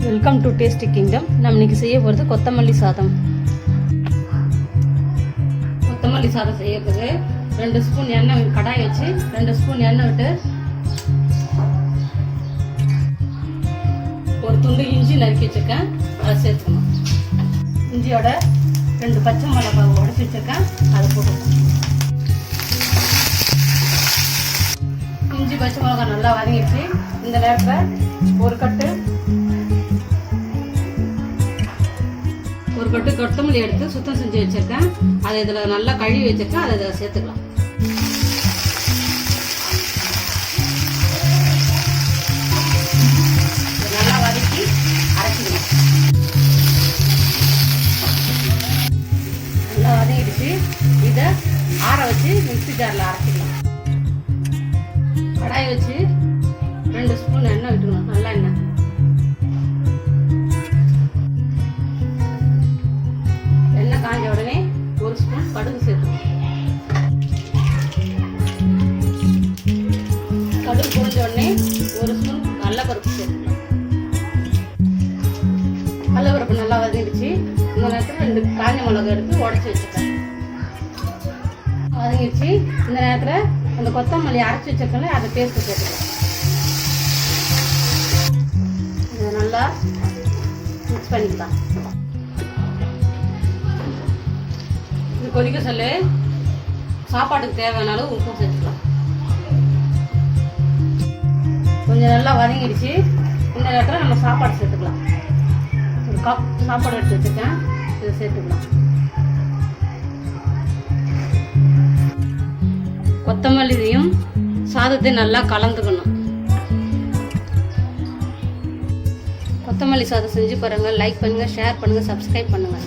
Welcome to tasty kingdom. நம்ம இன்னைக்கு செய்ய போகிறது கொத்தமல்லி சாதம். கொத்தமல்லி சாதம் செய்யறதுக்கு 2 ஸ்பூன் எண்ணெய் கடாய் வச்சு 2 ஸ்பூன் எண்ணெய் விட்டு ஒரு துண்டு இஞ்சி நறுக்கி வச்சுருக்கேன், அதை சேர்த்துக்கணும். இஞ்சியோட 2 பச்சை மிளகாய் உடச்சி வச்சுருக்கேன், அதை போட்டுக்கணும். இஞ்சி பச்சை மிளகாய் நல்லா வதங்கிடுச்சு. இந்த நேரத்தில் ஒரு கட்டு கொத்தமல்லி எடுத்து சுத்தம் செஞ்சு வச்சிருக்கேன், அதை இதில் நல்லா கழுவி வச்சிருக்கேன், அதை இதில் சேர்த்துக்கலாம். நல்லா வதக்கி அரைச்சிக்கலாம். நல்லா வதங்கிடுச்சு. இதை ஆற வச்சு மிக்ஸி ஜாரில் அரைச்சிக்கலாம். கடாய் வச்சு 2 ஸ்பூன் எண்ணெய் விட்டுக்கணும், நல்லா எண்ணெய். எண்ணெய் காஞ்ச உடனே 1 ஸ்பூன் கடுகு சேர்த்துக்கணும். கடுகு பொரிஞ்ச உடனே 1 ஸ்பூன் கடலைப்பருப்பு சேர்த்துக்கணும். கடலைப்பருப்பு நல்லா வதங்கிடுச்சு. இந்த நேரத்தில் 2 காஞ்ச மிளகாய் எடுத்து உடச்சி வச்சுருக்கேன், வதங்கிடுச்சு. இந்த நேரத்தில் அந்த கொத்தமல்லி அரைச்சி வச்சிருக்கல, அதை பேஸ்ட்டு சேர்த்துக்கலாம். இதை நல்லா மிக்ஸ் பண்ணிக்கலாம். இது கொதிக்க சொல்லு, சாப்பாட்டுக்கு தேவையான அளவு உப்பு சேர்த்துக்கலாம். கொஞ்சம் நல்லா வதங்கிடுச்சு. இந்த நேரத்தில் நம்ம சாப்பாடு சேர்த்துக்கலாம். ஒரு கப் சாப்பாடு எடுத்து வச்சுருக்கேன், இதை சேர்த்துக்கலாம். கொத்தமல்லியையும் சாதத்தை நல்லா கலந்துக்கணும். கொத்தமல்லி சாதம் செஞ்சு பாருங்கள். லைக் பண்ணுங்கள், ஷேர் பண்ணுங்கள், சப்ஸ்கிரைப் பண்ணுங்கள்.